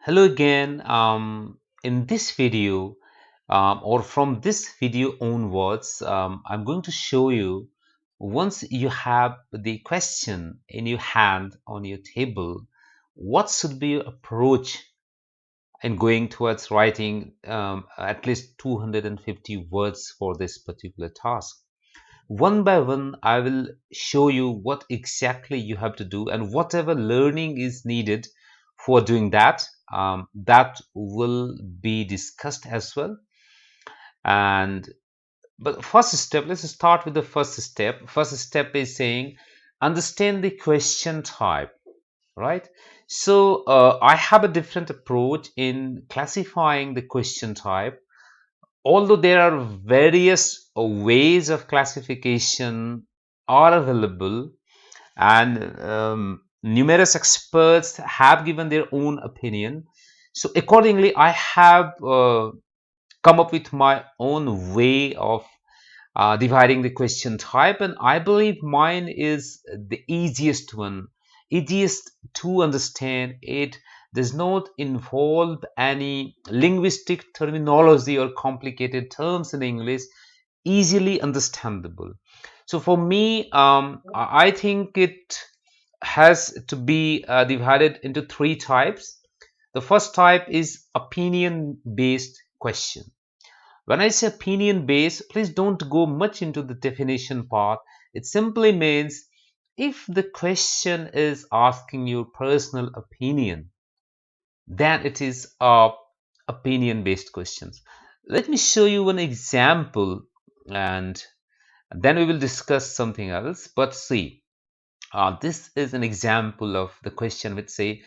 Hello again. In this video, or from this video onwards, I'm going to show you once you have the question in your hand on your table, what should be your approach in going towards writing at least 250 words for this particular task. One by one, I will show you what exactly you have to do and whatever learning is needed for doing that. That will be discussed as well. And but first step, let's start with the first step. First step is saying understand the question type, right? So I have a different approach in classifying the question type. Although there are various ways of classification are available, and numerous experts have given their own opinion, so accordingly I have come up with my own way of dividing the question type, and I believe mine is the easiest one, easiest to understand. It does not involve any linguistic terminology or complicated terms in English, easily understandable. So for me, I think it has to be divided into three types. The first type is opinion based question. When I say opinion based, please don't go much into the definition part. It simply means if the question is asking your personal opinion, then it is a opinion based questions. Let me show you one example, and then we will discuss something else. But see, this is an example of the question which say,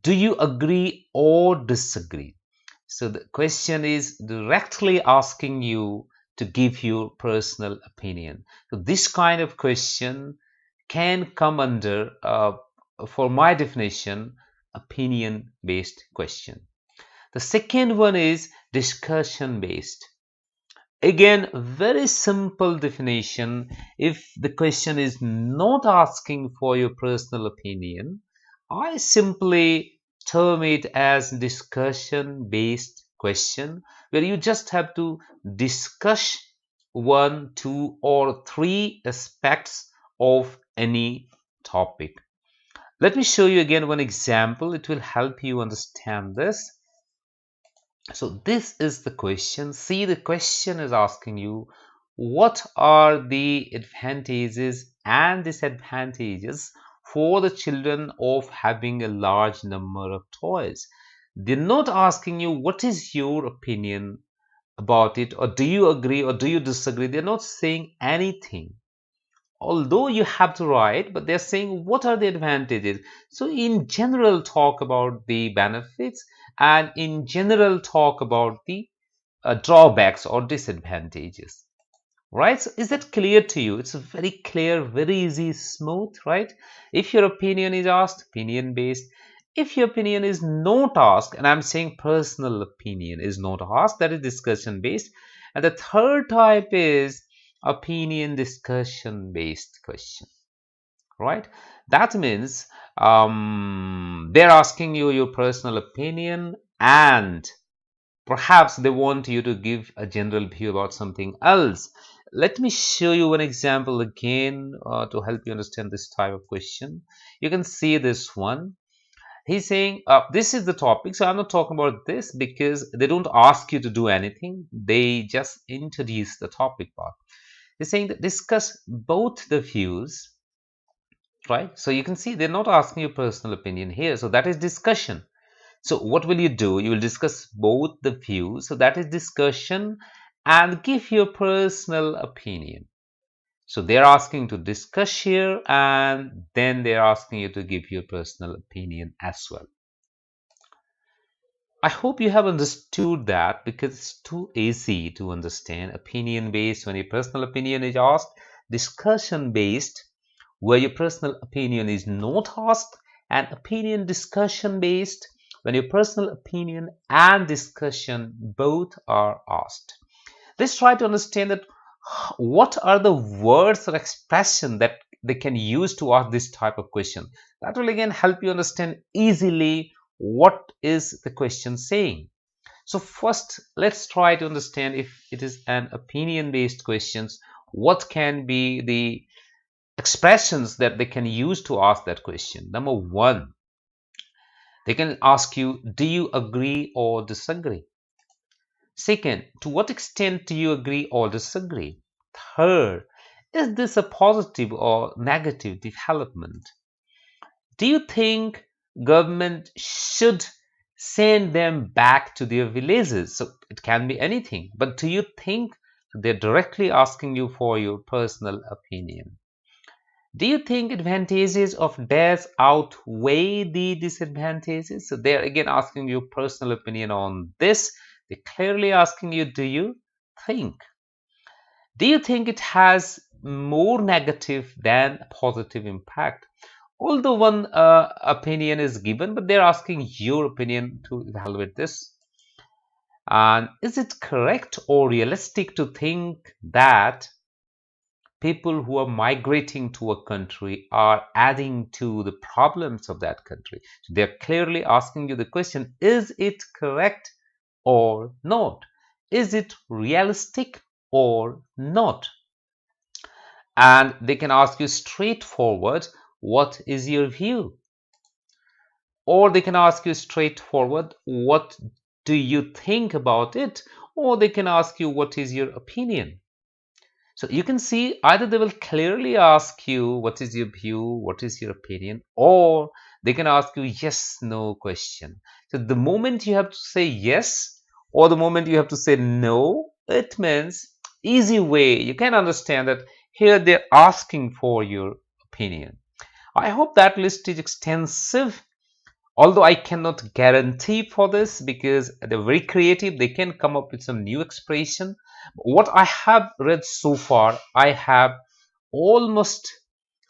do you agree or disagree? So the question is directly asking you to give your personal opinion. So this kind of question can come under, for my definition, opinion based question. The second one is discussion based. Again, very simple definition. If the question is not asking for your personal opinion, I simply term it as discussion based question, where you just have to discuss one, two, or three aspects of any topic. Let me show you again one example. It will help you understand this. So this is the question. See, the question is asking you, what are the advantages and disadvantages for the children of having a large number of toys? They're not asking you what is your opinion about it, or do you agree or do you disagree. They're not saying anything, although you have to write, but they're saying what are the advantages. So in general talk about the benefits, and in general talk about the drawbacks or disadvantages, right? So is that clear to you? It's very clear, very easy, smooth, right? If your opinion is asked, opinion based. If your opinion is not asked, and I'm saying personal opinion is not asked, that is discussion based. And the third type is opinion discussion based question, right? That means they're asking you your personal opinion, and perhaps they want you to give a general view about something else. Let me show you one example again to help you understand this type of question. You can see this one. He's saying this is the topic, so I'm not talking about this because they don't ask you to do anything. They just introduce the topic part. He's saying that discuss both the views, right? So you can see they're not asking your personal opinion here. So that is discussion. So what will you do? You will discuss both the views. So that is discussion, and give your personal opinion. So they're asking to discuss here, and then they're asking you to give your personal opinion as well. I hope you have understood that, because it's too easy to understand. Opinion based when your personal opinion is asked, discussion based where your personal opinion is not asked, and opinion discussion based when your personal opinion and discussion both are asked. Let's try to understand that what are the words or expression that they can use to ask this type of question. That will again help you understand easily what is the question saying. So first, let's try to understand if it is an opinion-based questions, what can be the expressions that they can use to ask that question. Number one, they can ask you, do you agree or disagree? Second, to what extent do you agree or disagree? Third, is this a positive or negative development? Do you think government should send them back to their villages? So it can be anything, but do you think they're directly asking you for your personal opinion? Do you think advantages of death outweigh the disadvantages? So they're again asking your personal opinion on this. They're clearly asking you, do you think? Do you think it has more negative than positive impact? Although one opinion is given, but they're asking your opinion to evaluate this. And is it correct or realistic to think that people who are migrating to a country are adding to the problems of that country? So they're clearly asking you the question, is it correct or not? Is it realistic or not? And they can ask you straightforward, what is your view? Or they can ask you straightforward, what do you think about it? Or they can ask you, what is your opinion? So you can see either they will clearly ask you, what is your view, what is your opinion, or they can ask you yes, no question. So the moment you have to say yes, or the moment you have to say no, it means easy way. You can understand that here they're asking for your opinion. I hope that list is extensive. Although I cannot guarantee for this because they're very creative, they can come up with some new expression. What I have read so far, I have almost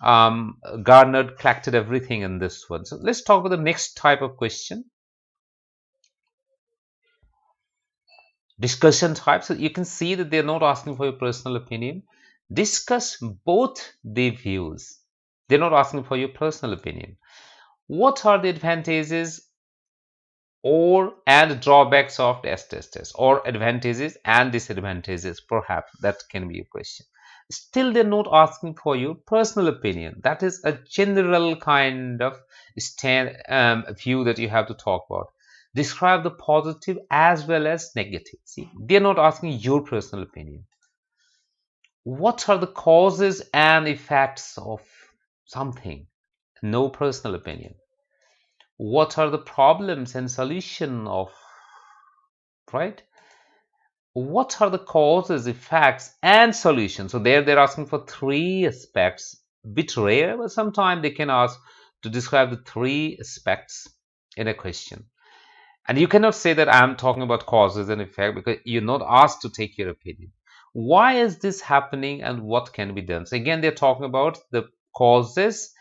collected everything in this one. So let's talk about the next type of question. Discussion type. So you can see that they're not asking for your personal opinion. Discuss both the views. They're not asking for your personal opinion. What are the advantages and drawbacks of test, or advantages and disadvantages? Perhaps that can be a question. Still, they're not asking for your personal opinion. That is a general kind of view that you have to talk about. Describe the positive as well as negative. See, they're not asking your personal opinion. What are the causes and effects of something? No personal opinion. What are the problems and solution of, right? What are the causes, effects, and solutions? So they're asking for three aspects. Bit rare, but sometimes they can ask to describe the three aspects in a question. And you cannot say that I'm talking about causes and effect because you're not asked to take your opinion. Why is this happening and what can be done? So again, they're talking about the causes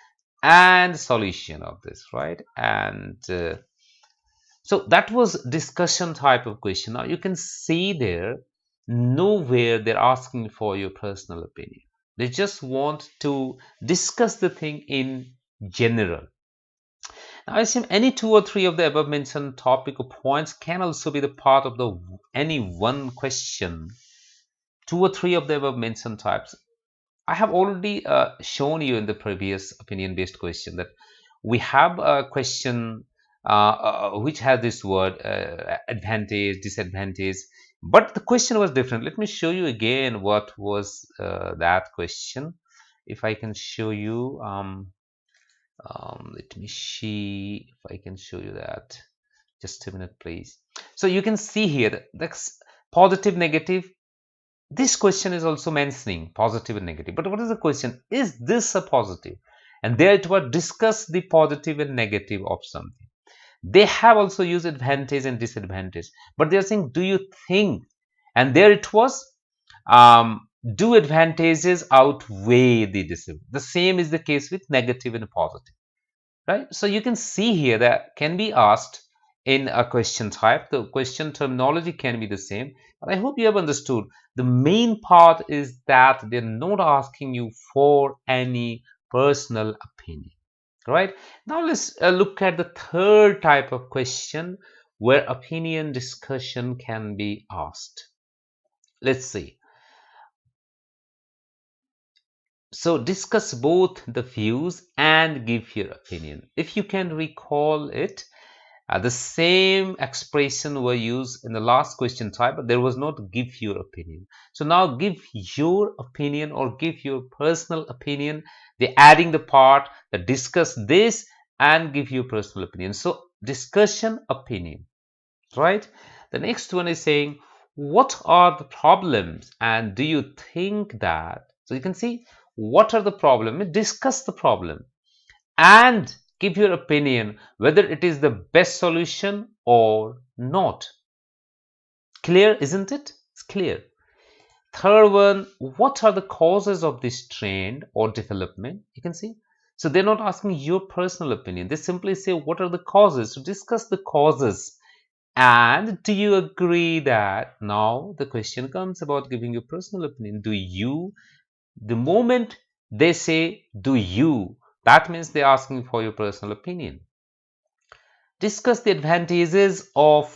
and solution of this, right? And so that was discussion type of question. Now you can see there, nowhere they're asking for your personal opinion. They just want to discuss the thing in general. Now I assume any two or three of the above mentioned topic or points can also be the part of the any one question. Two or three of the above mentioned types. I have already shown you in the previous opinion-based question that we have a question which has this word advantage, disadvantage, but the question was different. Let me show you again what was that question. If I can show you, let me see if I can show you that. Just a minute, please. So you can see here that that's positive, negative. This question is also mentioning positive and negative. But what is the question? Is this a positive? And there it was, discuss the positive and negative of something. They have also used advantage and disadvantage. But they are saying, do you think? And there it was, do advantages outweigh the disadvantage? The same is the case with negative and positive. Right? So you can see here that can be asked in a question type. The question terminology can be the same, but I hope you have understood. The main part is that they're not asking you for any personal opinion. right? Now let's look at the third type of question where opinion discussion can be asked. Let's see. So discuss both the views and give your opinion. If you can recall it, the same expression were used in the last question type, but there was not give your opinion. So now give your opinion or give your personal opinion. They're adding the part that discuss this and give your personal opinion. So discussion, opinion, right? The next one is saying, what are the problems and do you think that? So you can see what are the problem, discuss the problem and give your opinion whether it is the best solution or not. Clear, isn't it? It's clear. Third one, what are the causes of this trend or development? You can see. So they're not asking your personal opinion. They simply say, what are the causes? So discuss the causes. And do you agree that now the question comes about giving your personal opinion? Do you, the moment they say, do you, that means they're asking for your personal opinion. Discuss the advantages of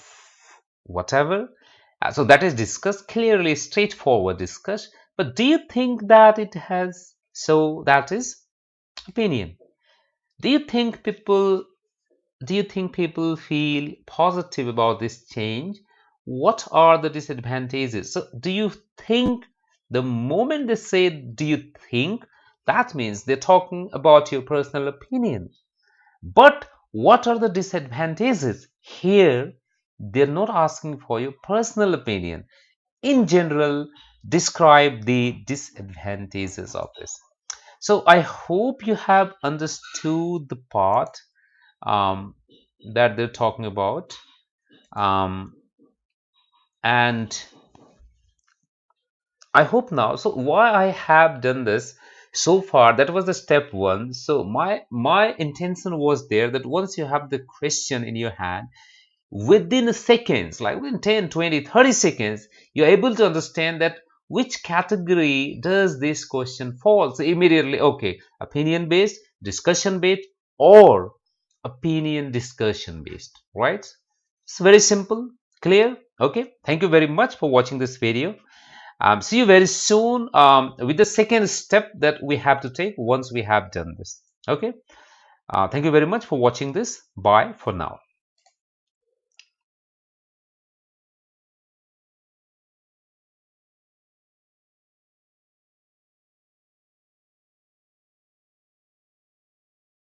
whatever. So that is discuss, clearly straightforward discuss. But do you think that it has? So that is opinion. Do you think people feel positive about this change? What are the disadvantages? So do you think, the moment they say do you think, that means they're talking about your personal opinion. But what are the disadvantages? Here, they're not asking for your personal opinion. In general, describe the disadvantages of this. So I hope you have understood the part um, that they're talking about. Um, and I hope now. So why I have done this so far, that was the step one. So my intention was there that once you have the question in your hand, within seconds, like within 10, 20, 30 seconds, you're able to understand that which category does this question fall. So immediately, okay, opinion based, discussion based, or opinion discussion based, right? It's very simple, clear. Okay, thank you very much for watching this video. See you very soon with the second step that we have to take once we have done this. Okay, thank you very much for watching this. Bye for now.